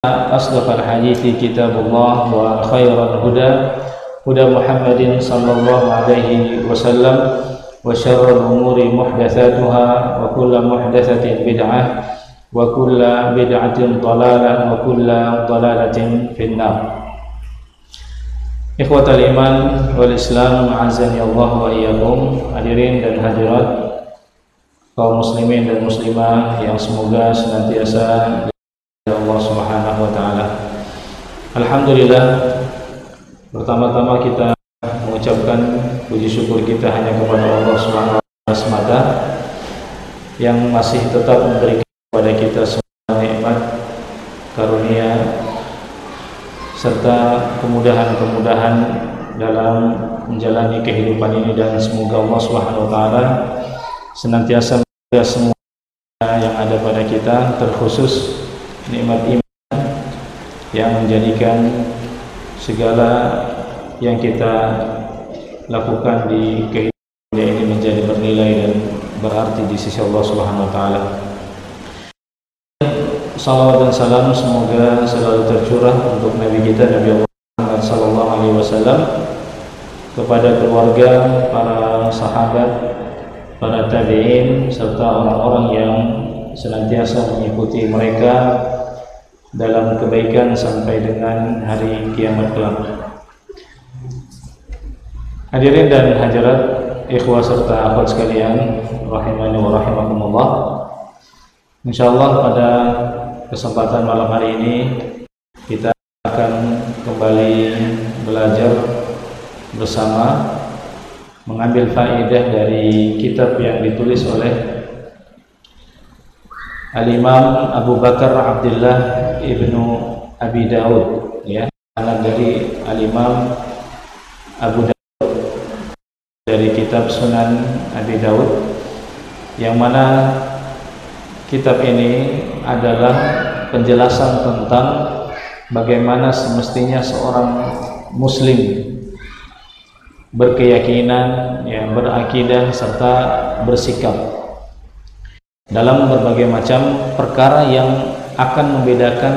أصدق الحديث كتاب الله وخير الهدى هدى محمد صلى الله عليه وسلم وشر الأمور محدثاتها وكل محدثة بدعة وكل بدعة ضلالة وكل ضلالة في النار. Ikhwatal iman wal Islam, azani Allah wa iyyakum. Hadirin dan hadirat kaum muslimin dan muslimah yang semoga senantiasa Allah Subhanahu wa taala. Alhamdulillah, pertama-tama kita mengucapkan puji syukur kita hanya kepada Allah Subhanahu wa taala semata yang masih tetap memberikan kepada kita semua nikmat, karunia serta kemudahan-kemudahan dalam menjalani kehidupan ini, dan semoga Allah Subhanahu wa taala senantiasa menjaga semua yang ada pada kita, terkhusus nikmat iman yang menjadikan segala yang kita lakukan di kehidupan ini menjadi bernilai dan berarti di sisi Allah Subhanahu wa taala. Salawat dan salam semoga selalu tercurah untuk Nabi kita, Nabi Allah Muhammad sallallahu alaihi wasallam, kepada keluarga, para sahabat, para tabi'in serta orang-orang yang senantiasa mengikuti mereka dalam kebaikan sampai dengan hari kiamat kelak. Hadirin dan hadirat, ikhwah serta akhwat sekalian, rahimani wa rahimakumullah. Insyaallah pada kesempatan malam hari ini kita akan kembali belajar bersama, mengambil faedah dari kitab yang ditulis oleh Al-Imam Abu Bakar Abdullah ibnu Abi Daud, ya, anak dari Al-Imam Abu Daud, dari kitab Sunan Abi Daud, yang mana kitab ini adalah penjelasan tentang bagaimana semestinya seorang muslim berkeyakinan, yang berakidah serta bersikap dalam berbagai macam perkara yang akan membedakan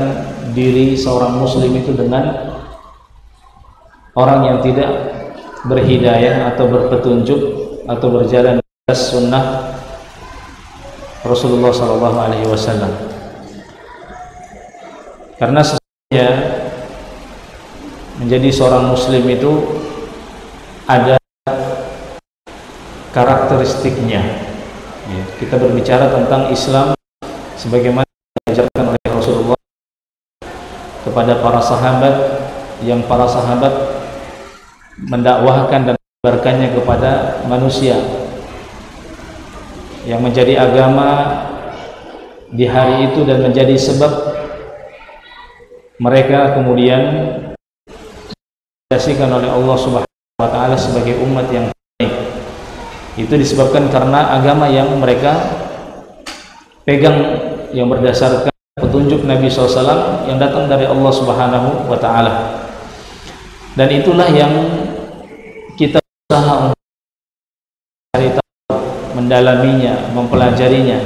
diri seorang muslim itu dengan orang yang tidak berhidayah atau berpetunjuk atau berjalan di atas sunnah Rasulullah SAW. Karena sesungguhnya menjadi seorang muslim itu ada karakteristiknya. Kita berbicara tentang Islam sebagaimana diajarkan oleh Rasulullah kepada para sahabat, yang para sahabat mendakwahkan dan menyebarkannya kepada manusia, yang menjadi agama di hari itu dan menjadi sebab mereka kemudian dikasihkan oleh Allah Subhanahu wa taala sebagai umat yang baik. Itu disebabkan karena agama yang mereka pegang yang berdasarkan petunjuk Nabi SAW yang datang dari Allah Subhanahu wa taala. Dan itulah yang kita berusaha untuk mencari tahu, mendalaminya, mempelajarinya.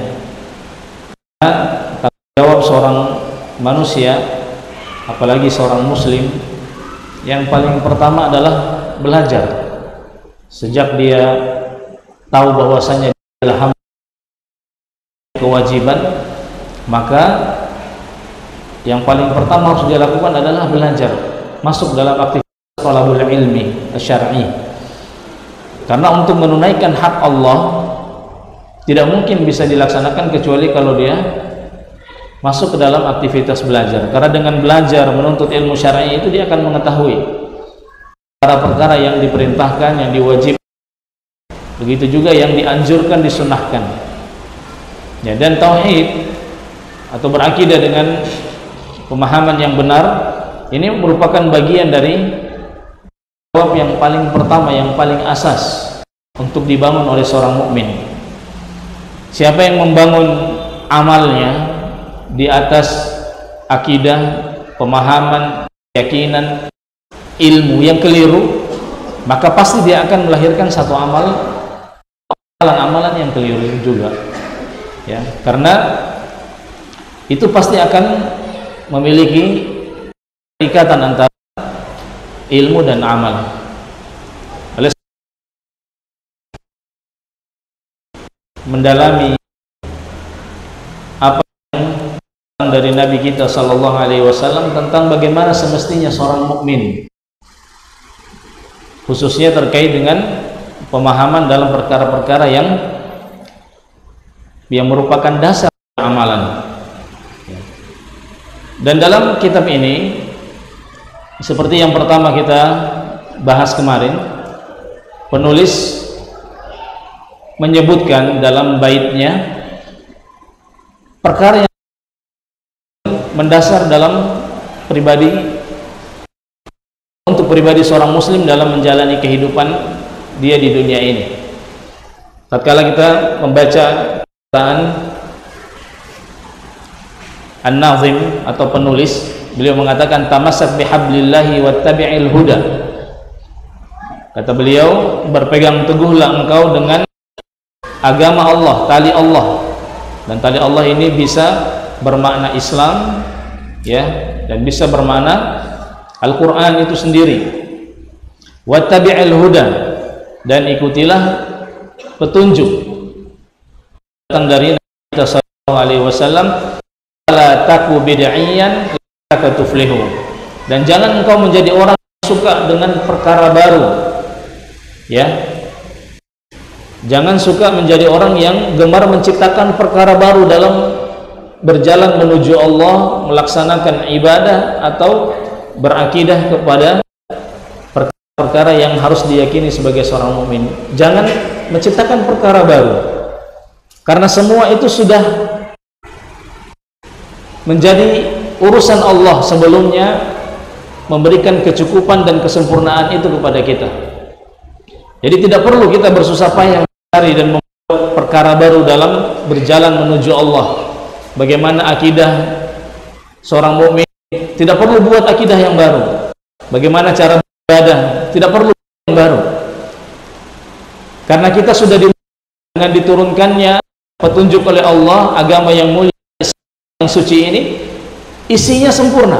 Karena tanggung jawab seorang manusia, apalagi seorang muslim, yang paling pertama adalah belajar. Sejak dia tahu bahwasanya adalah hamba kewajiban, maka yang paling pertama harus dia lakukan adalah belajar, masuk dalam aktivitas talabul ilmi syar'i. Karena untuk menunaikan hak Allah tidak mungkin bisa dilaksanakan kecuali kalau dia masuk ke dalam aktivitas belajar. Karena dengan belajar menuntut ilmu syar'i itu dia akan mengetahui perkara-perkara yang diperintahkan, yang diwajibkan, begitu juga yang dianjurkan, disunahkan, ya. Dan tauhid atau berakidah dengan pemahaman yang benar ini merupakan bagian dari jawab yang paling pertama, yang paling asas untuk dibangun oleh seorang mukmin. Siapa yang membangun amalnya di atas akidah, pemahaman, keyakinan, ilmu yang keliru, maka pasti dia akan melahirkan satu amalan yang keliru juga, ya. Karena itu pasti akan memiliki ikatan antara ilmu dan amal. Oleh mendalami apa yang dari Nabi kita Sallallahu Alaihi Wasallam tentang bagaimana semestinya seorang mukmin, khususnya terkait dengan pemahaman dalam perkara-perkara yang merupakan dasar amalan. Dan dalam kitab ini, seperti yang pertama kita bahas kemarin, penulis menyebutkan dalam baitnya perkara yang mendasar dalam untuk pribadi seorang muslim dalam menjalani kehidupan dia di dunia ini. Tatkala kita membaca Quran, An-Nazim atau penulis, beliau mengatakan tamassak bihablillahi wattabi'il huda. Kata beliau, berpegang teguhlah engkau dengan agama Allah, tali Allah. Dan tali Allah ini bisa bermakna Islam, ya, dan bisa bermakna Al-Qur'an itu sendiri. Wattabi'il huda, dan ikutilah petunjuk datang dari Nabi sallallahu alaihi wasallam. La taku bid'iyan laka tuflihu, dan jangan engkau menjadi orang yang suka dengan perkara baru, ya, jangan suka menjadi orang yang gemar menciptakan perkara baru dalam berjalan menuju Allah, melaksanakan ibadah atau berakidah kepada perkara yang harus diyakini sebagai seorang mukmin. Jangan menciptakan perkara baru, karena semua itu sudah menjadi urusan Allah sebelumnya, memberikan kecukupan dan kesempurnaan itu kepada kita. Jadi tidak perlu kita bersusah payah mencari dan membuat perkara baru dalam berjalan menuju Allah. Bagaimana akidah seorang mukmin, tidak perlu buat akidah yang baru. Bagaimana cara beribadah, tidak perlu yang baru. Karena kita sudah dengan diturunkannya petunjuk oleh Allah, agama yang mulia yang suci ini isinya sempurna.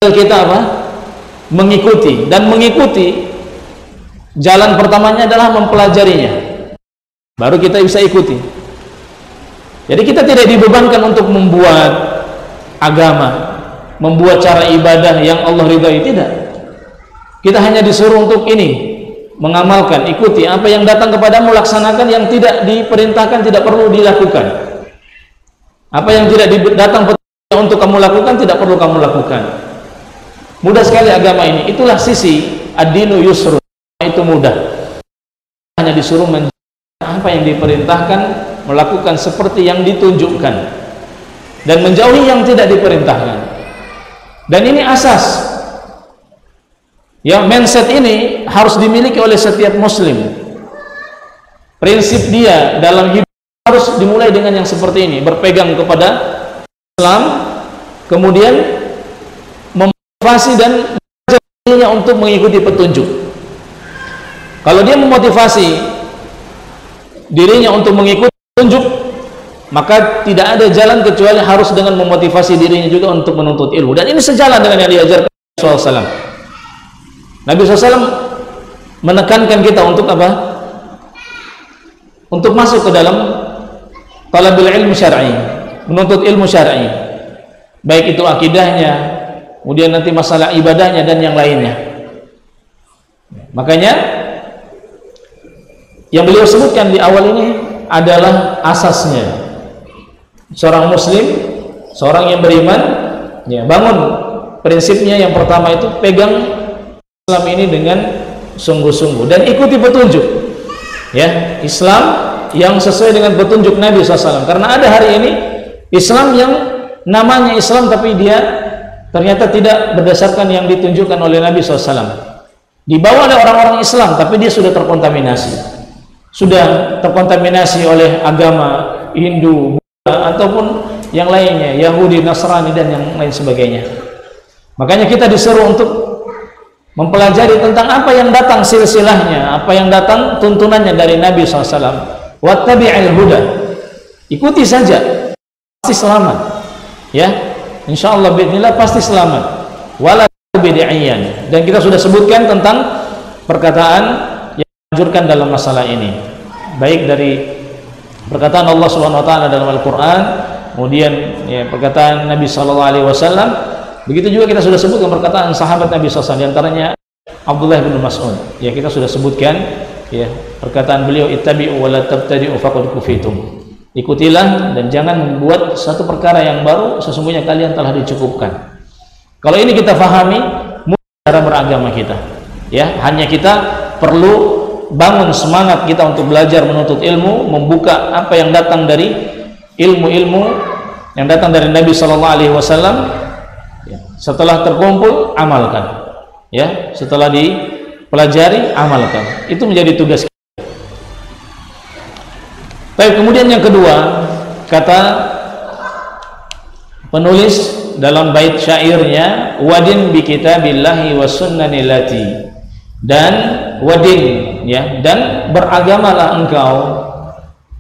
Kita apa? Mengikuti, dan mengikuti jalan pertamanya adalah mempelajarinya, baru kita bisa ikuti. Jadi kita tidak dibebankan untuk membuat agama, membuat cara ibadah yang Allah ridhai, tidak. Kita hanya disuruh untuk ini, mengamalkan, ikuti apa yang datang kepadamu, laksanakan. Yang tidak diperintahkan tidak perlu dilakukan. Apa yang tidak datang untuk kamu lakukan tidak perlu kamu lakukan. Mudah sekali agama ini. Itulah sisi ad-dinu yusrun, itu mudah. Hanya disuruh apa yang diperintahkan, melakukan seperti yang ditunjukkan, dan menjauhi yang tidak diperintahkan. Dan ini asas, ya, mindset ini harus dimiliki oleh setiap muslim. Prinsip dia dalam hidup harus dimulai dengan yang seperti ini, berpegang kepada Islam, kemudian memotivasi dan dirinya untuk mengikuti petunjuk. Kalau dia memotivasi dirinya untuk mengikuti petunjuk, maka tidak ada jalan kecuali harus dengan memotivasi dirinya juga untuk menuntut ilmu. Dan ini sejalan dengan yang diajarkan Nabi SAW. Nabi SAW menekankan kita untuk apa? Untuk masuk ke dalam talabul ilmu syar'i, menuntut ilmu syar'i, baik itu akidahnya, kemudian nanti masalah ibadahnya dan yang lainnya. Makanya yang beliau sebutkan di awal ini adalah asasnya. Seorang muslim, seorang yang beriman, ya, bangun prinsipnya yang pertama itu pegang Islam ini dengan sungguh-sungguh dan ikuti petunjuk, ya, Islam yang sesuai dengan petunjuk Nabi SAW. Karena ada hari ini Islam yang namanya Islam tapi dia ternyata tidak berdasarkan yang ditunjukkan oleh Nabi SAW. Dibawa oleh orang-orang Islam tapi dia sudah terkontaminasi oleh agama Hindu, Buddha, ataupun yang lainnya, Yahudi, Nasrani dan yang lain sebagainya. Makanya kita disuruh untuk mempelajari tentang apa yang datang silsilahnya, apa yang datang tuntunannya dari Nabi SAW. Wattabi'il huda, ikuti saja, pasti selamat, ya. insyaallah biidznillah pasti selamat. Wala bid'iyan. Dan kita sudah sebutkan tentang perkataan yang dianjurkan dalam masalah ini, baik dari perkataan Allah Subhanahu wa taala dalam Al-Qur'an, kemudian ya, perkataan Nabi sallallahu alaihi wasallam. Begitu juga kita sudah sebutkan perkataan sahabat Nabi sallallahu alaihi wasallam, di antaranya Abdullah bin Mas'ud. Ya, kita sudah sebutkan ya perkataan beliau, ittabi'u wa la tabtadi'u faqad kufitum. Ikutilah dan jangan membuat satu perkara yang baru, sesungguhnya kalian telah dicukupkan. Kalau ini kita fahami cara beragama kita, ya, hanya kita perlu bangun semangat kita untuk belajar menuntut ilmu, membuka apa yang datang dari ilmu-ilmu yang datang dari Nabi Sallallahu Alaihi Wasallam. Setelah terkumpul, amalkan, ya, setelah dipelajari, amalkan. Itu menjadi tugas kita. Baik, kemudian yang kedua, kata penulis dalam bait syairnya, wadin bi kitabillahi was sunnanillati, dan wadin, ya, dan beragamalah engkau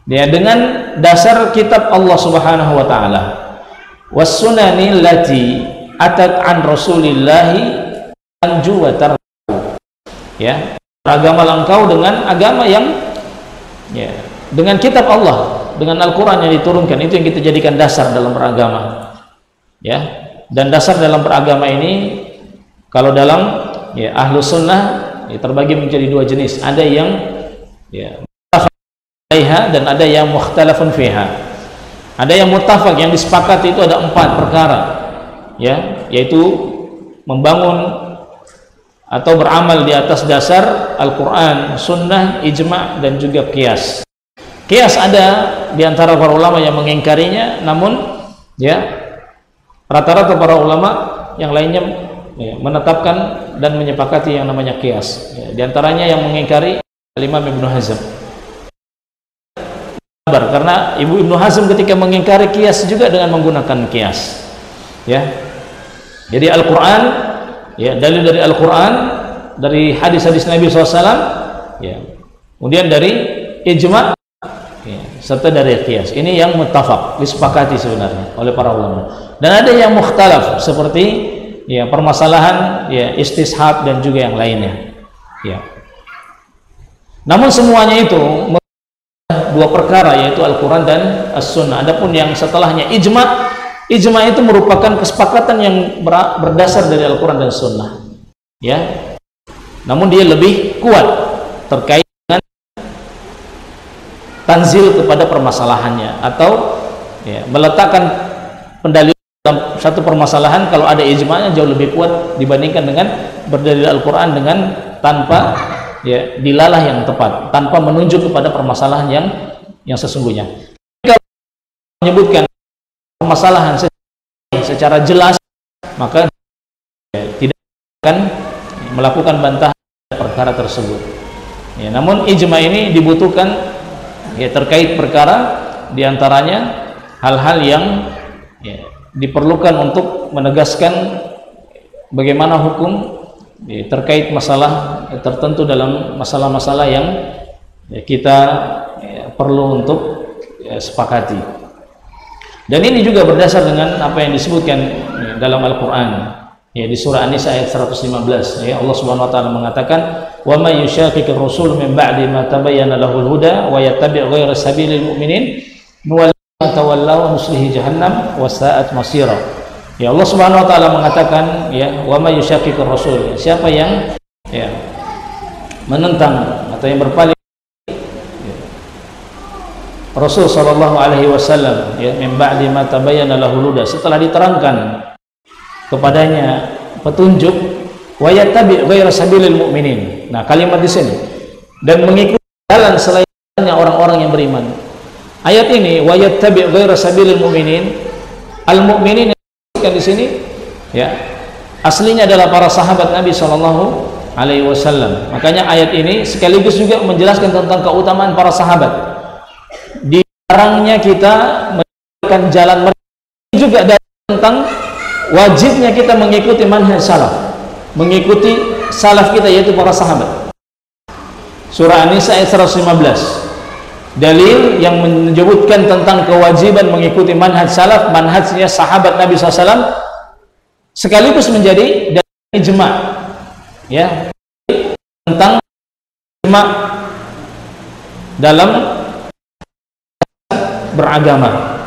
ya dengan dasar kitab Allah Subhanahu wa taala, was sunnanillati atat an rasulillahi anju wa tarku, ya, beragamalah engkau dengan agama yang ya, dengan kitab Allah, dengan Al-Qur'an yang diturunkan. Itu yang kita jadikan dasar dalam beragama. Ya, dan dasar dalam beragama ini kalau dalam ya ahlu sunnah ya, terbagi menjadi dua jenis. Ada yang ya muttafaq alaiha dan ada yang mukhtalafun fiha. Ada yang muttafaq, yang disepakati itu ada 4 perkara, ya, yaitu membangun atau beramal di atas dasar Al-Quran, sunnah, ijma' dan juga qiyas. Qiyas ada di antara para ulama yang mengingkarinya, namun ya rata-rata para ulama yang lainnya ya, menetapkan dan menyepakati yang namanya qiyas. Ya, di antaranya yang mengingkari Imam Ibnu Hazm. Karena Ibnu Hazm ketika mengingkari qiyas juga dengan menggunakan qiyas. Ya. Jadi Al-Qur'an, ya, dalil dari Al-Qur'an, dari hadis-hadis Nabi SAW, ya. Kemudian dari ijma', ya, serta dari qiyas. Ini yang muttafaq, disepakati sebenarnya oleh para ulama. Dan ada yang mukhtalaf seperti ya permasalahan ya istishab dan juga yang lainnya. Ya. Namun semuanya itu dua perkara, yaitu Al-Quran dan As-Sunnah. Adapun yang setelahnya ijma', ijma' itu merupakan kesepakatan yang berdasar dari Al-Quran dan Sunnah. Ya. Namun dia lebih kuat terkait dengan tanzil kepada permasalahannya, atau ya, meletakkan pendalilan dalam satu permasalahan. Kalau ada ijma'nya jauh lebih kuat dibandingkan dengan berdalil Al-Quran dengan tanpa ya dilalah yang tepat, tanpa menunjuk kepada permasalahan yang sesungguhnya. Kalau menyebutkan permasalahan secara jelas, maka ya, tidak akan melakukan bantahan perkara tersebut. Ya, namun ijma' ini dibutuhkan ya terkait perkara, diantaranya hal-hal yang ya, diperlukan untuk menegaskan bagaimana hukum ya, terkait masalah tertentu dalam masalah-masalah yang ya, kita ya, perlu untuk ya, sepakati. Dan ini juga berdasar dengan apa yang disebutkan ya, dalam Al-Quran ya, di surah An-Nisa ayat 115 ya, Allah Subhanahu wa taala mengatakan, wa may yushaqiqir rasul min ba'di ma tabayyana lahul huda wa yattabi' ghayra sabilil mu'minin tawallaw nuslihi jahannam wa sa'at masira. Ya, Allah Subhanahu wa taala mengatakan ya, wa may yushaqiqir rasul, siapa yang ya menentang atau yang berpaling ya, Rasul sallallahu alaihi wasallam ya, min ba'di ma tabayyana lahul huda, setelah diterangkan kepadanya petunjuk, wa yattabi' ghayra sabilil mu'minin. Nah, kalimat di sini, dan mengikuti jalan selainnya orang-orang yang beriman. Ayat ini wa yattabi' ghayra sabilil mu'minin, al-mu'minin yang disebutkan di sini ya aslinya adalah para sahabat Nabi sallallahu alaihi wasallam. Makanya ayat ini sekaligus juga menjelaskan tentang keutamaan para sahabat. Dilarangnya kita menjalankan jalan mereka, juga tentang wajibnya kita mengikuti manhaj salaf, mengikuti salaf kita yaitu para sahabat. Surah An-Nisa ayat 115. dalil yang menyebutkan tentang kewajiban mengikuti manhaj salaf, manhajnya sahabat Nabi SAW, sekaligus menjadi dalil ijma, ya, tentang ijma dalam beragama,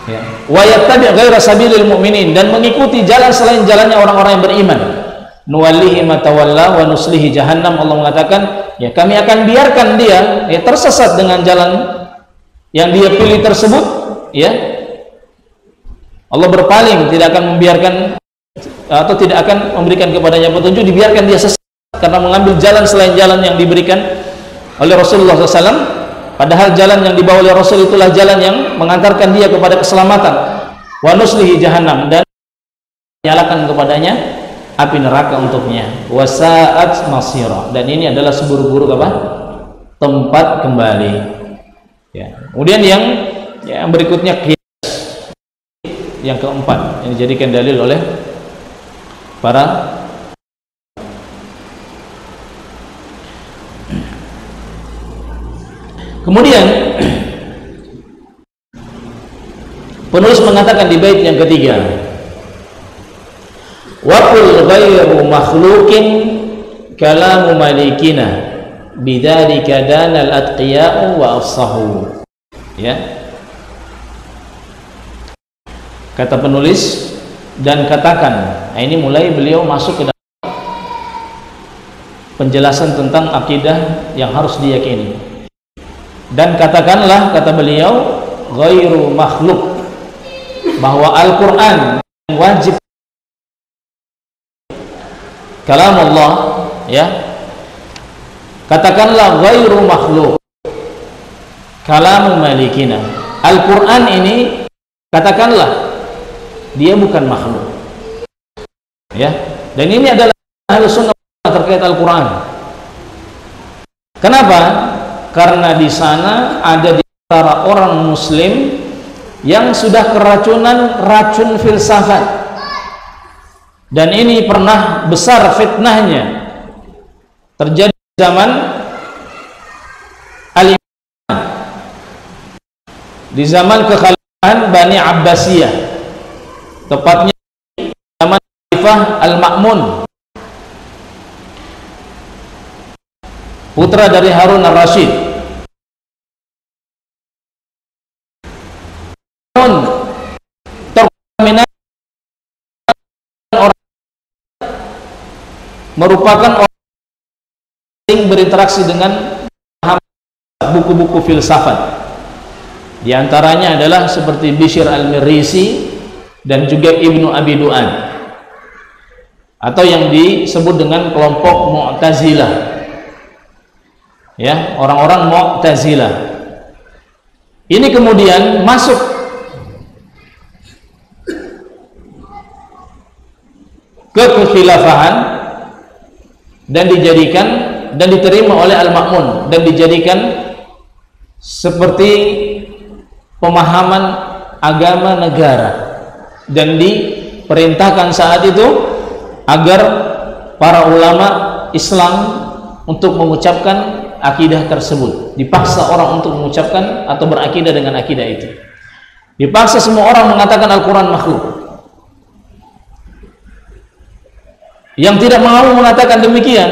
ya. Wa yattabi' ghaira sabilil mu'minin, dan mengikuti jalan selain jalannya orang-orang yang beriman. Nuwallihi ma tawalla wa nuslihi jahannam. Allah mengatakan, ya, kami akan biarkan dia, ya, tersesat dengan jalan yang dia pilih tersebut, ya. Allah berpaling, tidak akan membiarkan atau tidak akan memberikan kepadanya petunjuk, dibiarkan dia sesat karena mengambil jalan selain jalan yang diberikan oleh Rasulullah SAW. Padahal jalan yang dibawa oleh Rasul itulah jalan yang mengantarkan dia kepada keselamatan. Wa nuslihi jahannam, dan nyalakan kepadanya api neraka untuknya. Wa sa'at masira, dan ini adalah seburuk-buruk apa? Tempat kembali. Ya. Kemudian yang berikutnya qiyas, yang keempat yang dijadikan dalil oleh para kemudian penulis mengatakan di bait yang ketiga, wa qul ghairu makhluqin kalamu malikina bidzalika danal atqiya'u wa afsahu, ya. Kata penulis, dan katakan, nah ini mulai beliau masuk ke dalam penjelasan tentang akidah yang harus diyakini. Dan katakanlah, kata beliau, ghairu makhluk, bahwa Al-Quran wajib kalam Allah, ya. Katakanlah ghairu makhluk kalamu malikina, Al-Quran ini katakanlah dia bukan makhluk, ya. Dan ini adalah Ahlus Sunnah terkait Al-Quran. Kenapa? Karena di sana ada di antara orang muslim yang sudah keracunan racun filsafat, dan ini pernah besar fitnahnya terjadi di zaman Al-Imam, di zaman kekhalifahan Bani Abbasiyah, tepatnya zaman Khalifah Al-Ma'mun, putra dari Harun Ar-Rasyid. Merupakan orang yang berinteraksi dengan buku-buku filsafat. Di antaranya adalah seperti Bishr al-Mirrisi dan juga Ibnu Abi Du'an, atau yang disebut dengan kelompok Mu'tazilah, ya, orang-orang Mu'tazilah. Ini kemudian masuk ke kekhilafahan dan dijadikan dan diterima oleh Al-Ma'mun dan dijadikan seperti pemahaman agama negara, dan diperintahkan saat itu agar para ulama Islam untuk mengucapkan akidah tersebut. Dipaksa orang untuk mengucapkan atau berakidah dengan akidah itu. Dipaksa semua orang mengatakan Al-Quran makhluk. Yang tidak mau mengatakan demikian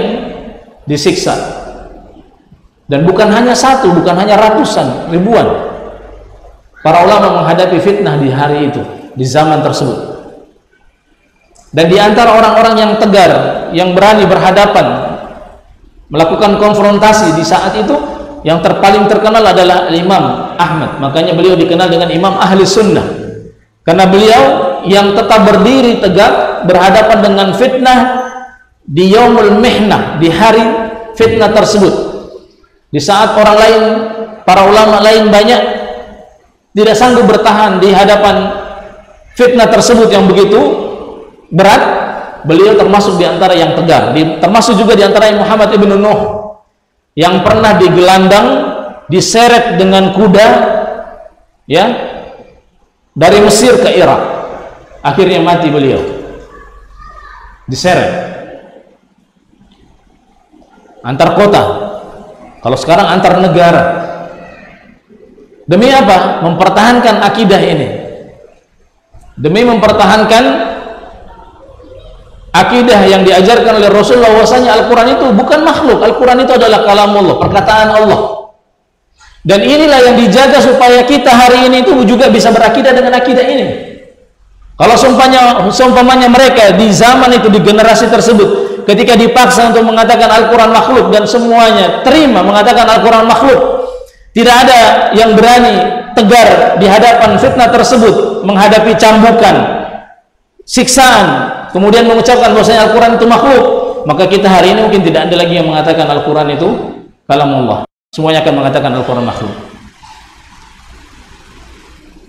disiksa. Dan bukan hanya satu, bukan hanya ratusan, ribuan para ulama menghadapi fitnah di hari itu, di zaman tersebut. Dan di antara orang-orang yang tegar, yang berani berhadapan, melakukan konfrontasi di saat itu, yang terpaling terkenal adalah Imam Ahmad. Makanya beliau dikenal dengan Imam Ahli Sunnah, karena beliau yang tetap berdiri tegak berhadapan dengan fitnah di yaumul mihnah, di hari fitnah tersebut, di saat orang lain, para ulama lain banyak tidak sanggup bertahan di hadapan fitnah tersebut yang begitu berat. Beliau termasuk di antara yang tegar, termasuk juga di antara yang Muhammad ibn Nuh, yang pernah digelandang, diseret dengan kuda, ya, dari Mesir ke Irak. Akhirnya mati beliau, diseret antar kota, kalau sekarang antar negara, Demi apa? Mempertahankan akidah ini. Demi mempertahankan akidah yang diajarkan oleh Rasulullah, bahwasanya Al-Quran itu bukan makhluk. Al-Quran itu adalah kalamullah, perkataan Allah. Dan inilah yang dijaga supaya kita hari ini itu juga bisa berakidah dengan akidah ini. Kalau seumpamanya mereka di zaman itu, di generasi tersebut, ketika dipaksa untuk mengatakan Al-Quran makhluk dan semuanya terima mengatakan Al-Quran makhluk, tidak ada yang berani tegar di hadapan fitnah tersebut, menghadapi cambukan, siksaan, kemudian mengucapkan bahwasanya Al-Quran itu makhluk, maka kita hari ini mungkin tidak ada lagi yang mengatakan Al-Quran itu kalamullah. Semuanya akan mengatakan Al-Quran makhluk.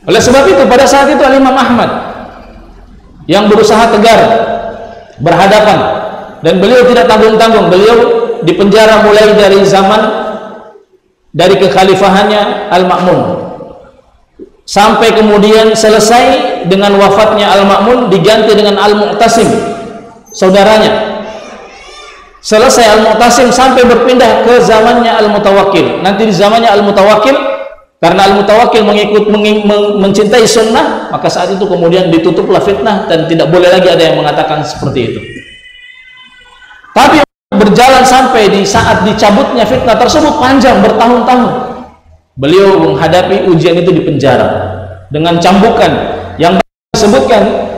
Oleh sebab itu pada saat itu Imam Ahmad yang berusaha tegar berhadapan, dan beliau tidak tanggung-tanggung. Beliau dipenjara mulai dari zaman dari kekhalifahannya Al-Ma'mun sampai kemudian selesai dengan wafatnya Al-Ma'mun, diganti dengan Al-Mu'tasim, saudaranya. Selesai Al-Mu'tasim sampai berpindah ke zamannya Al-Mutawakkil. Nanti di zamannya Al-Mutawakkil, karena Al-Mutawakkil mencintai sunnah, maka saat itu kemudian ditutuplah fitnah dan tidak boleh lagi ada yang mengatakan seperti itu. Tapi berjalan sampai di saat dicabutnya fitnah tersebut panjang, bertahun-tahun. Beliau menghadapi ujian itu di penjara dengan cambukan yang disebutkan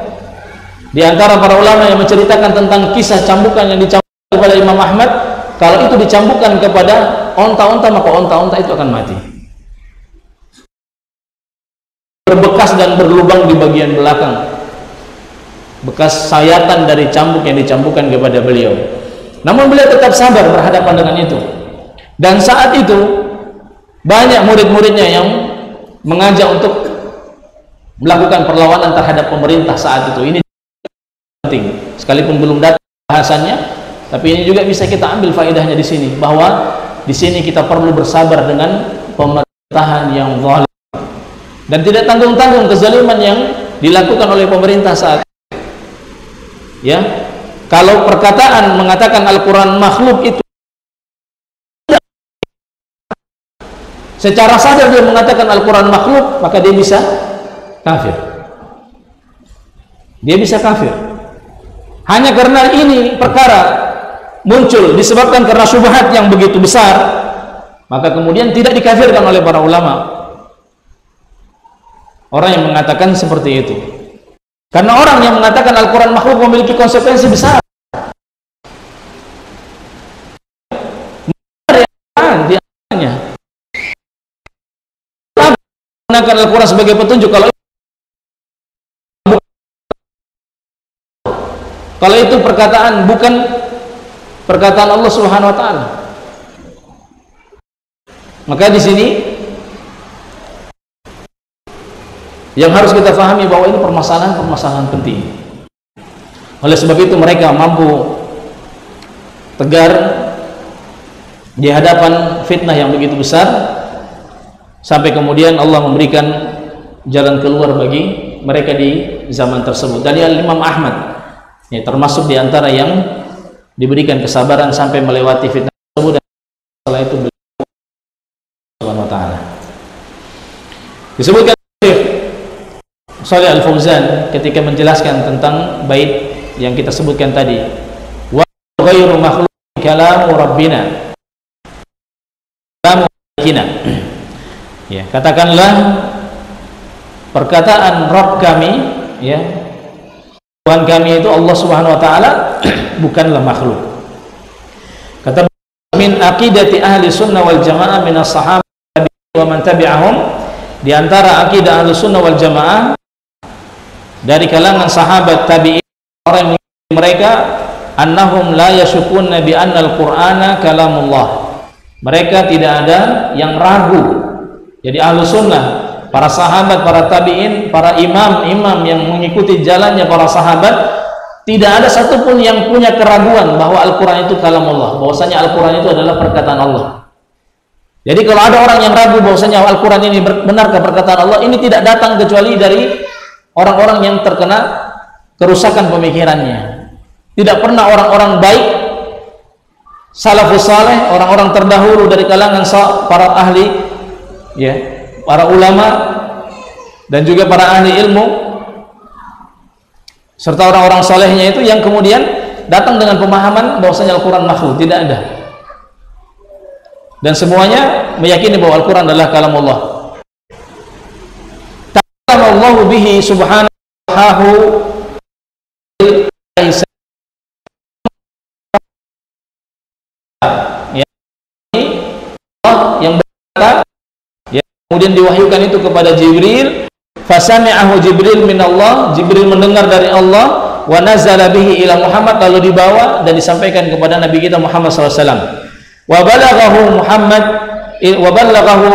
di antara para ulama yang menceritakan tentang kisah cambukan yang dicambukkan kepada Imam Ahmad. Kalau itu dicambukkan kepada onta-onta, maka onta-onta itu akan mati, berbekas dan berlubang di bagian belakang, bekas sayatan dari cambuk yang dicambukkan kepada beliau. Namun beliau tetap sabar berhadapan dengan itu. Dan saat itu banyak murid-muridnya yang mengajak untuk melakukan perlawanan terhadap pemerintah saat itu. Ini penting, sekalipun belum datang bahasannya, tapi ini juga bisa kita ambil faedahnya di sini, bahwa di sini kita perlu bersabar dengan pemerintahan yang zalim dan tidak tanggung-tanggung kezaliman yang dilakukan oleh pemerintah saat itu. Ya, kalau perkataan mengatakan Al-Quran makhluk itu secara sadar dia mengatakan Al-Quran makhluk, maka dia bisa kafir. Dia bisa kafir. Hanya karena ini perkara muncul disebabkan karena syubhat yang begitu besar, maka kemudian tidak dikafirkan oleh para ulama orang yang mengatakan seperti itu. Karena orang yang mengatakan Al-Quran makhluk memiliki konsekuensi besar. Di antaranya menggunakan Al-Quran sebagai petunjuk, kalau itu perkataan bukan perkataan Allah Subhanahu wa taala. Maka di sini yang harus kita fahami bahwa ini permasalahan penting. Oleh sebab itu mereka mampu tegar di hadapan fitnah yang begitu besar, sampai kemudian Allah memberikan jalan keluar bagi mereka di zaman tersebut. Dan Imam Ahmad ya, termasuk di antara yang diberikan kesabaran sampai melewati fitnah tersebut, dan setelah itu beliau Subhanahu wa taala. Disebutkan Syekh Shalih Al-Fauzan ketika menjelaskan tentang bait yang kita sebutkan tadi, wa ghairu makhluq kalamu rabbina kalamu rabbina. Ya, katakanlah perkataan Rabb kami, ya, Tuhan kami itu Allah Subhanahu wa taala bukanlah makhluk. Kata min aqidati ahli sunnah wal jamaah min as-sahabah wa man tabi'ahum, di antara akidah ahli sunnah wal jamaah dari kalangan sahabat tabi'in, orang yang mengikuti mereka, annahum la yashukuna bi anna al-Qur'ana kalamullah. Mereka tidak ada yang ragu. Jadi ahli sunnah, para sahabat, para tabi'in, para imam-imam yang mengikuti jalannya para sahabat, tidak ada satupun yang punya keraguan bahwa Al-Quran itu kalamullah, bahwasanya Al-Quran itu adalah perkataan Allah. Jadi kalau ada orang yang ragu bahwasanya Al-Quran ini benarkah perkataan Allah, ini tidak datang kecuali dari orang-orang yang terkena kerusakan pemikirannya. Tidak pernah orang-orang baik, salafus saleh, orang-orang terdahulu dari kalangan para ahli, ya, para ulama dan juga para ahli ilmu serta orang-orang salehnya itu yang kemudian datang dengan pemahaman bahwasanya Al-Quran makhluk. Tidak ada. Dan semuanya meyakini bahwa Al-Quran adalah kalamullah. Ta'alallahu bihi subhanahu yang berkata, ya, kemudian diwahyukan itu kepada Jibril, fasami'ahu Jibril minallah, Jibril mendengar dari Allah, wa nazala bihi ila Muhammad, lalu dibawa dan disampaikan kepada Nabi kita Muhammad SAW. Wa balaghahu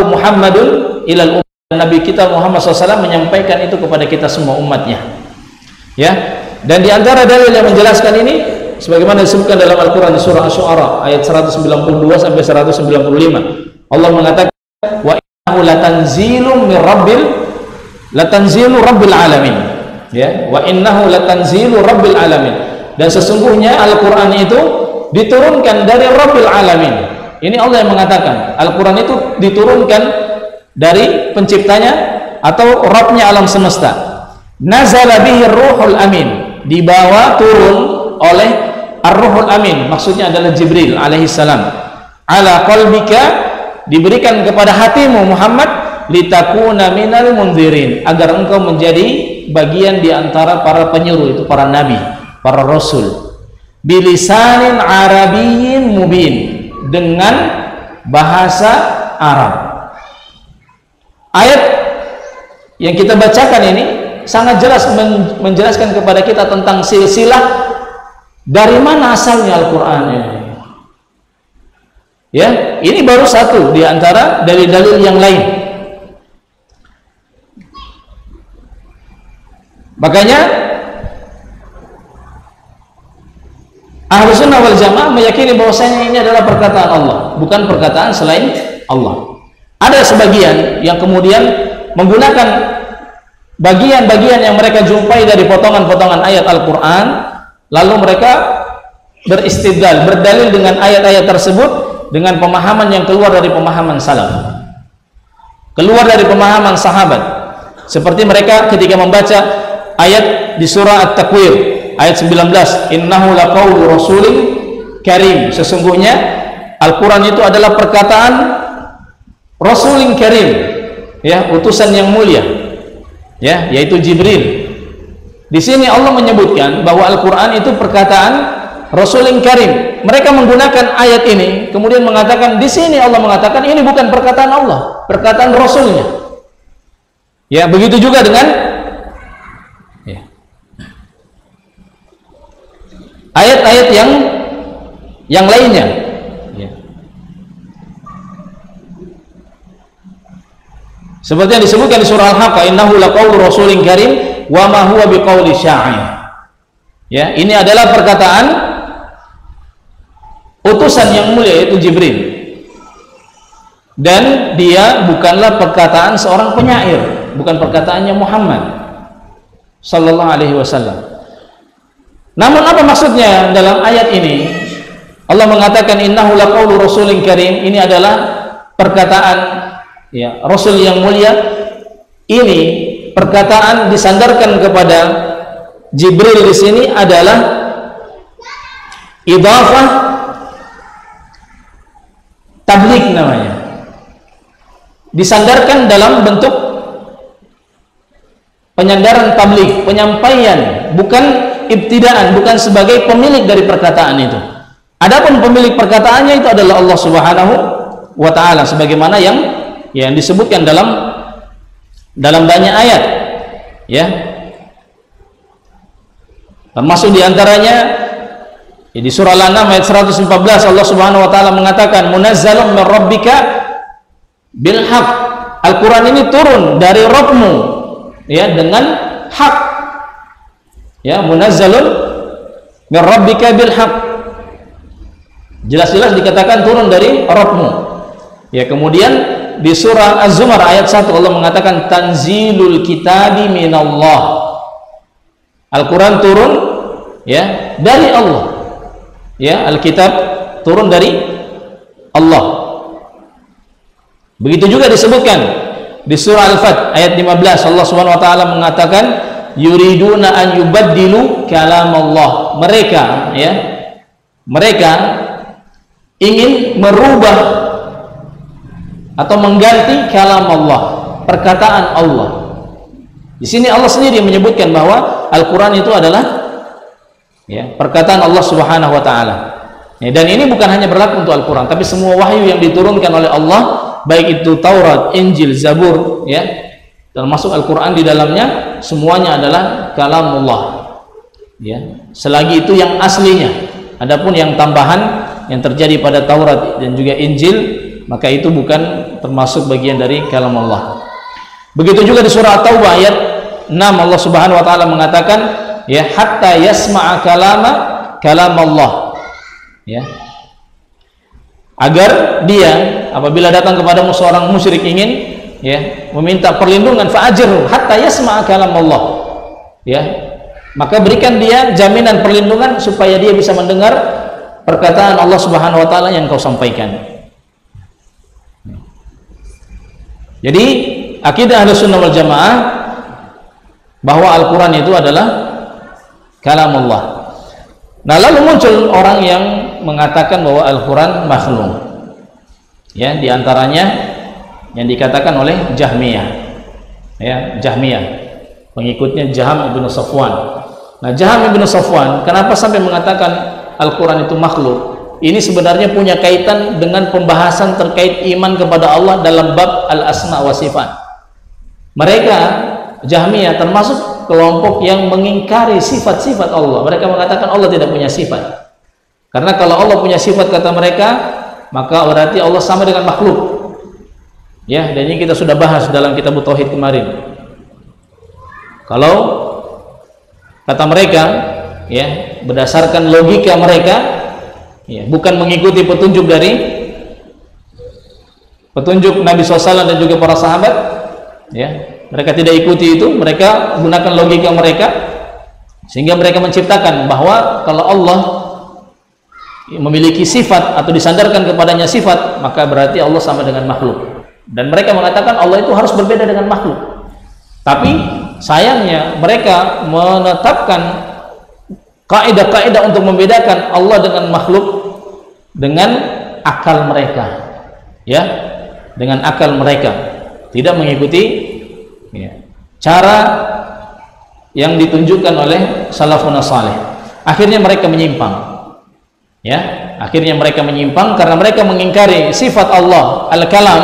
Muhammadun ilal ummah, Nabi kita Muhammad SAW menyampaikan itu kepada kita semua umatnya. Ya, dan di antara dalil yang menjelaskan ini sebagaimana disebutkan dalam Al-Quran di surah Asy-Syu'ara ayat 192 sampai 195. Allah mengatakan, wa innahu latanzilu rabbil alamin. Ya, wa innahu latanzilu rabbil alamin. Dan sesungguhnya Al-Quran itu diturunkan dari Rabbil alamin. Ini Allah yang mengatakan, Al-Quran itu diturunkan dari penciptanya atau Rabbnya alam semesta. Nazala bihi ruhul amin, dibawa turun oleh ar-ruhul amin, maksudnya adalah Jibril alaihissalam. Ala qalbika, diberikan kepada hatimu Muhammad, litakuna minal mundzirin, agar engkau menjadi bagian di antara para penyuruh, itu para nabi, para rasul, bilisanin arabiyyin mubin, dengan bahasa Arab. Ayat yang kita bacakan ini sangat jelas menjelaskan kepada kita tentang silsilah dari mana asalnya Al-Quran ini. Ya, ini baru satu di antara dalil-dalil yang lain. Makanya Ahlu Sunnah wal Jamaah meyakini bahwasanya ini adalah perkataan Allah, bukan perkataan selain Allah. Ada sebagian yang kemudian menggunakan bagian-bagian yang mereka jumpai dari potongan-potongan ayat Al-Quran, lalu mereka beristidlal, berdalil dengan ayat-ayat tersebut dengan pemahaman yang keluar dari pemahaman salaf, keluar dari pemahaman sahabat. Seperti mereka ketika membaca ayat di surah At-Takwir ayat 19, innahu laqaulu rasulin karim, sesungguhnya Al-Quran itu adalah perkataan rasulin karim, ya, utusan yang mulia, ya, yaitu Jibril. Di sini Allah menyebutkan bahwa Al-Quran itu perkataan rasulin karim. Mereka menggunakan ayat ini kemudian mengatakan, di sini Allah mengatakan ini bukan perkataan Allah, perkataan rasulnya. Ya, begitu juga dengan ayat-ayat yang lainnya. Ya. Seperti yang disebutkan di surah Al-Haqqah, innahu laqaulu rasulin karim wa ma huwa biqauli sya'ir. Ya, ini adalah perkataan utusan yang mulia, yaitu Jibril. Dan dia bukanlah perkataan seorang penyair, bukan perkataannya Muhammad sallallahu alaihi wasallam. Namun apa maksudnya dalam ayat ini? Allah mengatakan innahu laqaulu rasulin karim, ini adalah perkataan, ya, Rasul yang mulia. Ini perkataan disandarkan kepada Jibril di sini adalah idhafah tabligh namanya. Disandarkan dalam bentuk penyandaran tabligh, penyampaian, bukan ibtidaan, bukan sebagai pemilik dari perkataan itu. Adapun pemilik perkataannya itu adalah Allah Subhanahu wa taala, sebagaimana yang disebutkan dalam banyak ayat, ya. Termasuk diantaranya ya, di surah Al-An'am ayat 114 Allah Subhanahu wa taala mengatakan munazzalun min rabbika bil haq. Al-Quran ini turun dari Rabbmu, ya, dengan hak. Ya, munazzalun min rabbika bil haq. Jelas-jelas dikatakan turun dari Rabbmu. Ya, kemudian di surah Az-Zumar ayat 1 Allah mengatakan tanzilul kitabi minallah. Al-Quran turun, ya, dari Allah. Ya, Al-Kitab turun dari Allah. Begitu juga disebutkan di surah Al-Fat ayat 15 Allah Subhanahu wa taala mengatakan yuriduna an yubaddilu kalam Allah. Mereka ya, mereka ingin merubah atau mengganti kalam Allah, perkataan Allah. Di sini Allah sendiri menyebutkan bahwa Al-Qur'an itu adalah ya, perkataan Allah Subhanahu wa taala. Ya, dan ini bukan hanya berlaku untuk Al-Qur'an, tapi semua wahyu yang diturunkan oleh Allah, baik itu Taurat, Injil, Zabur, ya, termasuk Al-Qur'an di dalamnya, semuanya adalah kalamullah. Ya, selagi itu yang aslinya. Adapun yang tambahan yang terjadi pada Taurat dan juga Injil, maka itu bukan termasuk bagian dari kalam Allah. Begitu juga di surah At-Taubah ayat 6 Allah Subhanahu wa taala mengatakan ya hatta yasma'a kalam Allah. Ya. Agar dia apabila datang kepadamu seorang musyrik ingin ya meminta perlindungan fa'ajirhu hatta yasma'a kalam Allah. Ya. Maka berikan dia jaminan perlindungan supaya dia bisa mendengar perkataan Allah Subhanahu wa taala yang kau sampaikan. Jadi akidah Ahlussunnah wal Jamaah bahwa Al-Qur'an itu adalah kalam Allah. Nah, lalu muncul orang yang mengatakan bahwa Al-Qur'an makhluk. Ya, di antaranya yang dikatakan oleh Jahmiyah. Ya, Jahmiyah. Pengikutnya Jaham bin Safwan. Nah, Jaham bin Safwan kenapa sampai mengatakan Al-Qur'an itu makhluk? Ini sebenarnya punya kaitan dengan pembahasan terkait iman kepada Allah dalam bab al-asma wa sifat. Mereka Jahmiyah termasuk kelompok yang mengingkari sifat-sifat Allah. Mereka mengatakan Allah tidak punya sifat. Karena kalau Allah punya sifat kata mereka, maka berarti Allah sama dengan makhluk. Ya, dan ini kita sudah bahas dalam kitab Tauhid kemarin. Kalau kata mereka, ya, berdasarkan logika mereka, ya, bukan mengikuti petunjuk dari petunjuk Nabi SAW dan juga para sahabat, ya, mereka tidak ikuti itu, mereka gunakan logika mereka sehingga mereka menciptakan bahwa kalau Allah memiliki sifat atau disandarkan kepadanya sifat, maka berarti Allah sama dengan makhluk. Dan mereka mengatakan Allah itu harus berbeda dengan makhluk. Tapi sayangnya mereka menetapkan kaidah-kaidah untuk membedakan Allah dengan makhluk dengan akal mereka, ya, dengan akal mereka, tidak mengikuti ya, cara yang ditunjukkan oleh salafun salih. Akhirnya mereka menyimpang, ya, akhirnya mereka menyimpang karena mereka mengingkari sifat Allah al-kalam,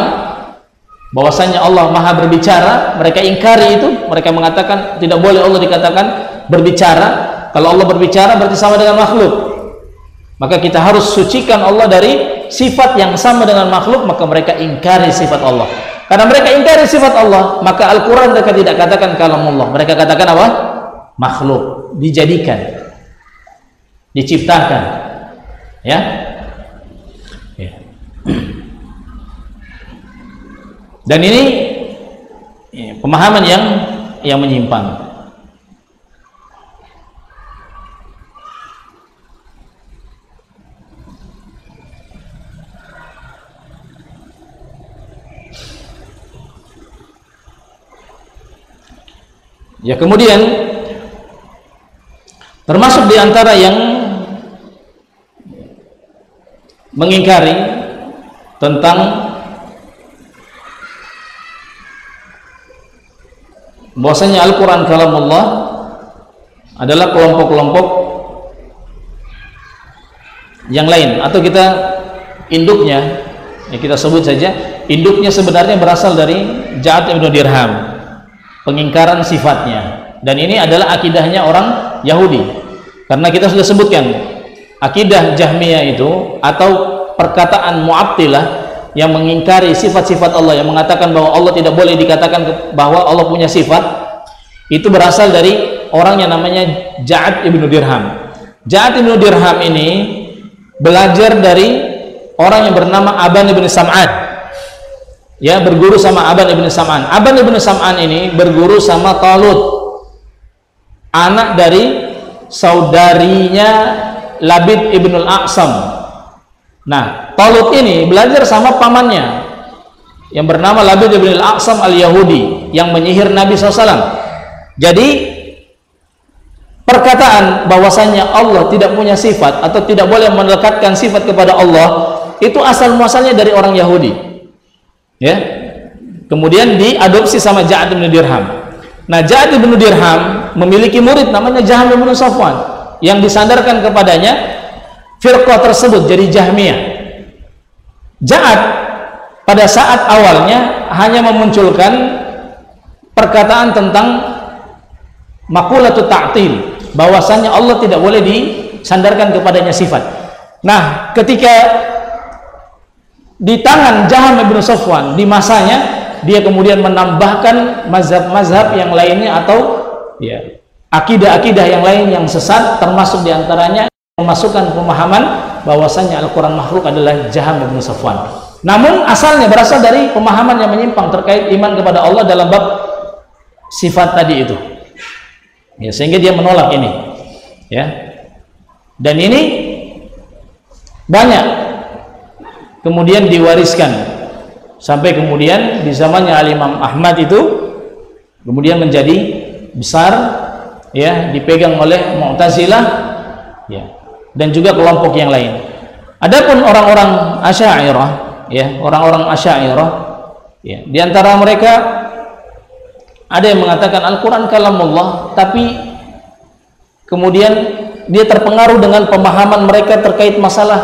bahwasanya Allah maha berbicara. Mereka ingkari itu, mereka mengatakan tidak boleh Allah dikatakan berbicara. Kalau Allah berbicara berarti sama dengan makhluk, maka kita harus sucikan Allah dari sifat yang sama dengan makhluk. Maka mereka ingkari sifat Allah. Karena mereka ingkari sifat Allah, maka Al-Quran mereka tidak katakan kalamullah, mereka katakan apa? Makhluk, dijadikan, diciptakan, ya, ya. Dan ini ya, pemahaman yang menyimpang. Ya, kemudian termasuk di antara yang mengingkari tentang bahwasanya Al-Quran kalamullah adalah kelompok-kelompok yang lain, atau kita induknya, ya kita sebut saja induknya sebenarnya berasal dari Ja'ad ibn Dirham, pengingkaran sifatnya. Dan ini adalah akidahnya orang Yahudi, karena kita sudah sebutkan akidah Jahmiyah itu atau perkataan Mu'attilah yang mengingkari sifat-sifat Allah, yang mengatakan bahwa Allah tidak boleh dikatakan bahwa Allah punya sifat, itu berasal dari orang yang namanya Ja'ad ibn Dirham. Ja'ad ibn Dirham ini belajar dari orang yang bernama Aban ibn Sam'an, ya, berguru sama Aban ibn Sam'an. Aban ibn Sam'an ini berguru sama Talut, anak dari saudarinya Labid ibn al-A'sam. Nah, Talut ini belajar sama pamannya, yang bernama Labid bin al-Aqsam al-Yahudi yang menyihir Nabi SAW. Jadi perkataan bahwasanya Allah tidak punya sifat atau tidak boleh melekatkan sifat kepada Allah itu asal muasalnya dari orang Yahudi, ya. Kemudian diadopsi sama Ja'ad bin Dirham. Nah, Ja'ad bin Dirham memiliki murid namanya Jaham bin Safwan yang disandarkan kepadanya firqah tersebut jadi Jahmiyah. Ja'ad pada saat awalnya hanya memunculkan perkataan tentang maqulatu ta'til, bahwasannya Allah tidak boleh disandarkan kepadanya sifat. Nah, ketika di tangan Jaham bin Safwan di masanya, dia kemudian menambahkan mazhab-mazhab yang lainnya atau ya akidah-akidah yang lain yang sesat, termasuk diantaranya memasukkan pemahaman bahwasanya Al-Quran makhluk adalah Jaham bin Safwan. Namun asalnya berasal dari pemahaman yang menyimpang terkait iman kepada Allah dalam bab sifat tadi itu, ya, sehingga dia menolak ini, ya. Dan ini banyak kemudian diwariskan sampai kemudian di zamannya Al-Imam Ahmad itu kemudian menjadi besar, ya, dipegang oleh Mu'tazilah, ya, dan juga kelompok yang lain. Adapun orang-orang Asy'ariyah, ya, orang-orang Asy'ariyah, ya, di antara mereka ada yang mengatakan Al-Quran kalamullah, tapi kemudian dia terpengaruh dengan pemahaman mereka terkait masalah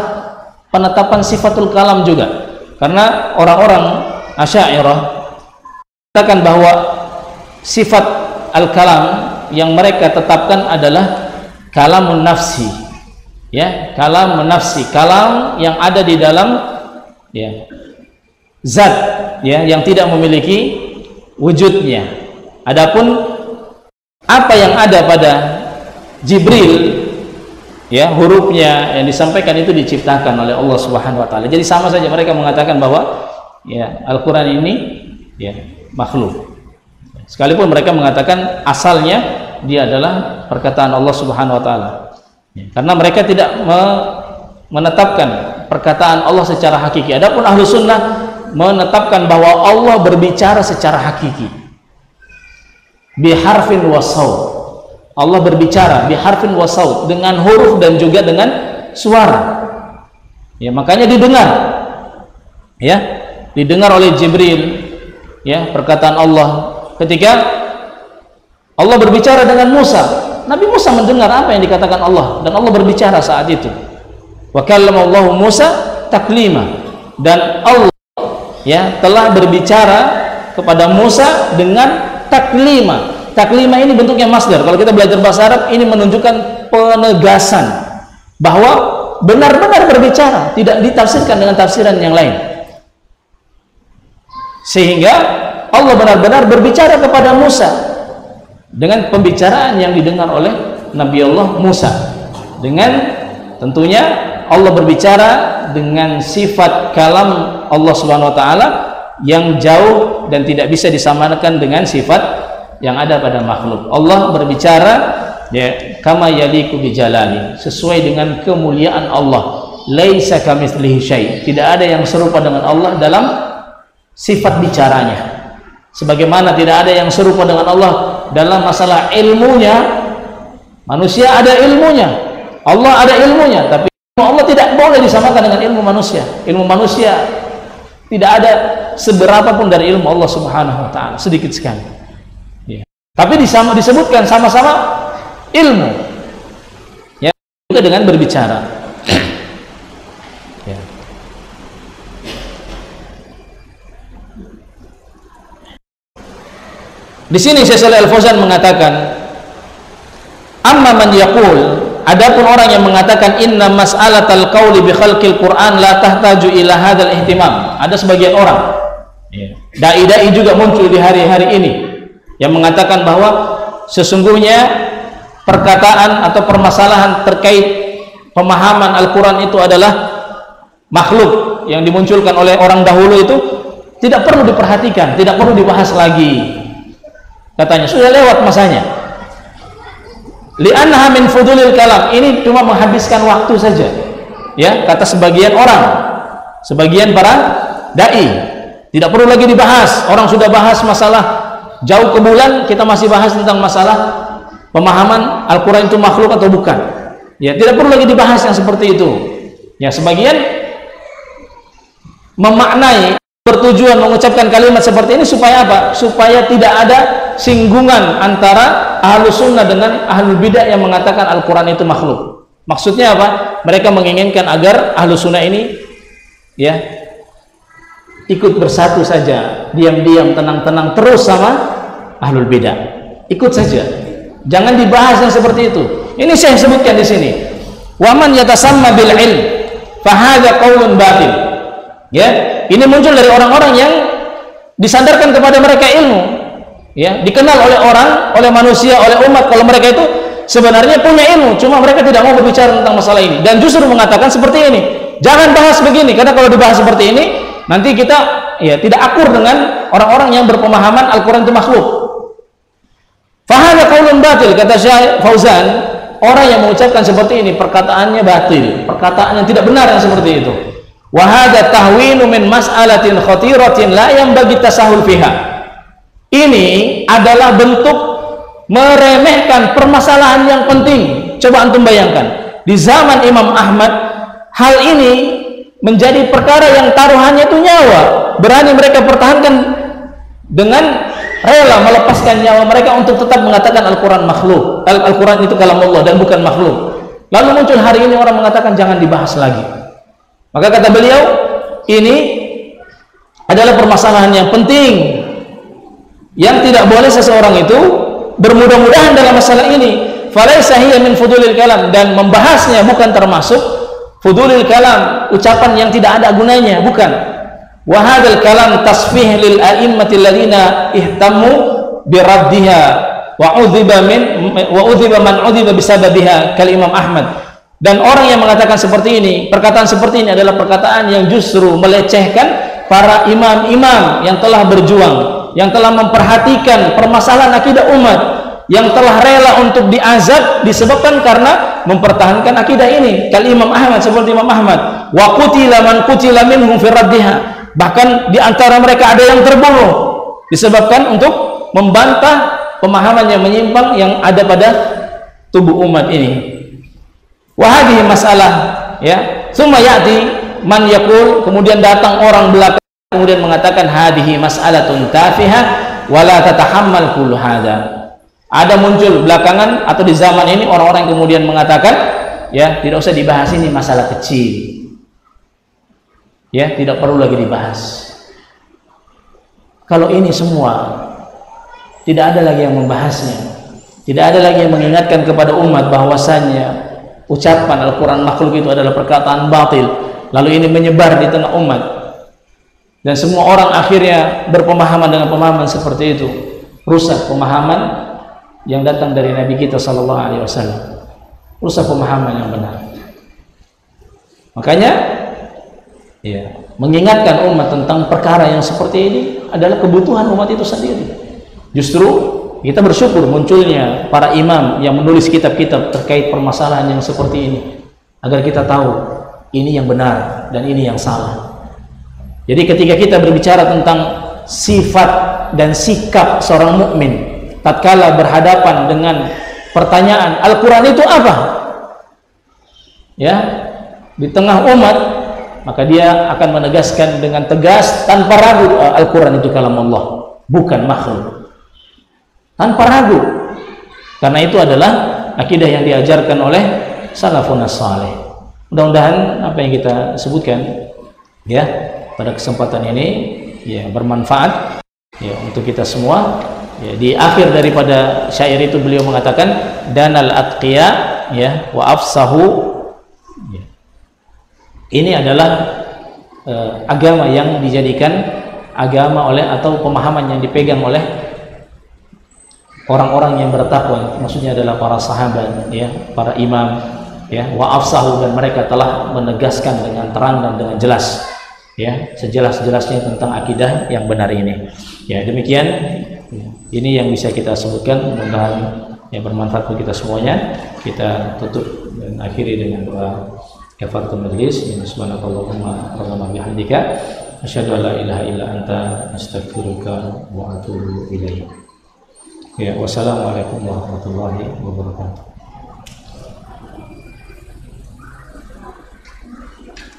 penetapan sifatul kalam juga. Karena orang-orang Asy'ariyah katakan bahwa sifat al-kalam yang mereka tetapkan adalah kalamun nafsi, ya, kalamun nafsi, kalam yang ada di dalam, ya, zat, ya, yang tidak memiliki wujudnya. Adapun apa yang ada pada Jibril, ya, hurufnya yang disampaikan itu diciptakan oleh Allah Subhanahu wa taala. Jadi sama saja mereka mengatakan bahwa, ya, Al-Qur'an ini, ya, makhluk. Sekalipun mereka mengatakan asalnya dia adalah perkataan Allah Subhanahu wa taala. Ya, karena mereka tidak menetapkan perkataan Allah secara hakiki. Adapun ahlu sunnah menetapkan bahwa Allah berbicara secara hakiki. Biharfin wa saut. Allah berbicara biharfin wa saut, dengan huruf dan juga dengan suara. Ya, makanya didengar. Ya, didengar oleh Jibril, ya, perkataan Allah ketika Allah berbicara dengan Musa. Nabi Musa mendengar apa yang dikatakan Allah dan Allah berbicara saat itu. Wa kallamallahu Musa taklima, dan Allah, ya, telah berbicara kepada Musa dengan taklima. Taklima ini bentuknya masdar. Kalau kita belajar bahasa Arab, ini menunjukkan penegasan bahwa benar-benar berbicara, tidak ditafsirkan dengan tafsiran yang lain. Sehingga Allah benar-benar berbicara kepada Musa dengan pembicaraan yang didengar oleh Nabi Allah Musa. Dengan tentunya Allah berbicara dengan sifat kalam Allah Subhanahu wa taala yang jauh dan tidak bisa disamakan dengan sifat yang ada pada makhluk. Allah berbicara, ya, kama yaliku bijalali, sesuai dengan kemuliaan Allah. Laisa kamitslihi syai', tidak ada yang serupa dengan Allah dalam sifat bicaranya. Sebagaimana tidak ada yang serupa dengan Allah dalam masalah ilmunya. Manusia ada ilmunya, Allah ada ilmunya, tapi ilmu Allah tidak boleh disamakan dengan ilmu manusia. Ilmu manusia tidak ada seberapa pun dari ilmu Allah Subhanahu wa taala, sedikit sekali. Tapi disebutkan sama-sama ilmu, ya, juga dengan berbicara. Ya. Di sini Syekh Shalih Al-Fauzan mengatakan, amma man yaqul, adapun orang yang mengatakan inna mas'alatal qauli bi khalqil Qur'an la tahtaju ila hadzal ihtimam. Ada sebagian orang, ya, dai-dai juga muncul di hari-hari ini yang mengatakan bahwa sesungguhnya perkataan atau permasalahan terkait pemahaman Al-Quran itu adalah makhluk yang dimunculkan oleh orang dahulu, itu tidak perlu diperhatikan, tidak perlu dibahas lagi, katanya, sudah lewat masanya. Li'annaha min fudulil kalam, ini cuma menghabiskan waktu saja, ya, kata sebagian orang, sebagian para dai, Tidak perlu lagi dibahas. Orang sudah bahas masalah jauh ke bulan, kita masih bahas tentang masalah pemahaman Al-Quran itu makhluk atau bukan. Ya, tidak perlu lagi dibahas yang seperti itu. Ya, sebagian memaknai bertujuan mengucapkan kalimat seperti ini supaya apa? Supaya tidak ada singgungan antara Ahlus Sunnah dengan Ahlul Bidah yang mengatakan Al-Quran itu makhluk. Maksudnya apa? Mereka menginginkan agar Ahlus Sunnah ini ya ikut bersatu saja, diam-diam, tenang-tenang terus sama Ahlul Bidah. Ikut saja. Jangan dibahas yang seperti itu. Ini saya sebutkan di sini. Waman yatasamma bil ilm fa hadza qaulun batil. Ya, ini muncul dari orang-orang yang disandarkan kepada mereka ilmu. Ya, dikenal oleh orang, oleh manusia, oleh umat kalau mereka itu sebenarnya punya ilmu, cuma mereka tidak mau berbicara tentang masalah ini dan justru mengatakan seperti ini. Jangan bahas begini, karena kalau dibahas seperti ini nanti kita ya tidak akur dengan orang-orang yang berpemahaman Al-Quran itu makhluk. Fahadha qaulun batil, kata Syekh Fauzan, orang yang mengucapkan seperti ini perkataannya batil, perkataan yang tidak benar yang seperti itu. Wa hadha tahwinu min mas'alatin khatiratin la yanbaghi tasahul fiha. Ini adalah bentuk meremehkan permasalahan yang penting. Coba antum bayangkan, di zaman Imam Ahmad hal ini menjadi perkara yang taruhannya itu nyawa. Berani mereka pertahankan dengan rela melepaskan nyawa mereka untuk tetap mengatakan Al-Quran makhluk. Al-Quran itu kalam Allah dan bukan makhluk. Lalu muncul hari ini orang mengatakan jangan dibahas lagi. Maka kata beliau, ini adalah permasalahan yang penting yang tidak boleh seseorang itu bermudah-mudahan dalam masalah ini. Falaisa hiya min fudulil kalam, dan membahasnya bukan termasuk fudulil kalam, ucapan yang tidak ada gunanya, bukan. Wa hadzal kalam tasfih lil a'immati alladziina ihtammu bi raddiha wa udhiba man udhiba bisababiha kal Imam Ahmad. Dan orang yang mengatakan seperti ini, perkataan seperti ini adalah perkataan yang justru melecehkan para imam-imam yang telah berjuang, yang telah memperhatikan permasalahan akidah umat, yang telah rela untuk diazab disebabkan karena mempertahankan akidah ini. Kal Imam Ahmad, seperti Imam Ahmad. Wa qutila man qutila minhum fi raddiha. Bahkan di antara mereka ada yang terbunuh disebabkan untuk membantah pemahaman yang menyimpang yang ada pada tubuh umat ini. Wa hadhihi masalah, ya. Tsumma ya'ti man yaqul, kemudian datang orang belakang kemudian mengatakan hadhihi mas'alatun tafihah wa la tatahammal kullu hadza. Ada muncul belakangan atau di zaman ini orang-orang yang kemudian mengatakan, ya, tidak usah dibahas, ini masalah kecil. Ya, tidak perlu lagi dibahas. Kalau ini semua tidak ada lagi yang membahasnya, tidak ada lagi yang mengingatkan kepada umat bahwasannya ucapan Al-Quran makhluk itu adalah perkataan batil, lalu ini menyebar di tengah umat dan semua orang akhirnya berpemahaman dengan pemahaman seperti itu, rusak pemahaman yang datang dari Nabi kita Sallallahu Alaihi Wasallam, rusak pemahaman yang benar. Makanya ya, mengingatkan umat tentang perkara yang seperti ini adalah kebutuhan umat itu sendiri. Justru kita bersyukur munculnya para imam yang menulis kitab-kitab terkait permasalahan yang seperti ini, agar kita tahu ini yang benar dan ini yang salah. Jadi ketika kita berbicara tentang sifat dan sikap seorang mukmin tatkala berhadapan dengan pertanyaan Al-Quran itu apa, ya, di tengah umat, maka dia akan menegaskan dengan tegas tanpa ragu Al-Quran itu kalam Allah, bukan makhluk, tanpa ragu, karena itu adalah akidah yang diajarkan oleh salafun saleh. Mudah-mudahan apa yang kita sebutkan ya pada kesempatan ini ya bermanfaat ya untuk kita semua. Ya, di akhir daripada syair itu beliau mengatakan danal atqiya ya wa afsahu ya. Ini adalah agama yang dijadikan agama oleh atau pemahaman yang dipegang oleh orang-orang yang bertakwa, maksudnya adalah para sahabat ya, para imam ya, wa afsahu, dan mereka telah menegaskan dengan terang dan dengan jelas ya, sejelas-jelasnya tentang akidah yang benar ini. Ya, demikian ya, ini yang bisa kita sebutkan, mudah-mudahan ya bermanfaat bagi kita semuanya. Kita tutup dan akhiri dengan doa kafaratul majlis. Subhanakallahumma wa bihamdika Asyhadu an la ilaha illa anta astaghfiruka wa atubu ilaik. Ya, wassalamualaikum warahmatullahi wabarakatuh.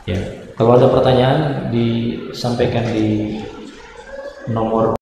Ya, kalau ada pertanyaan disampaikan di nomor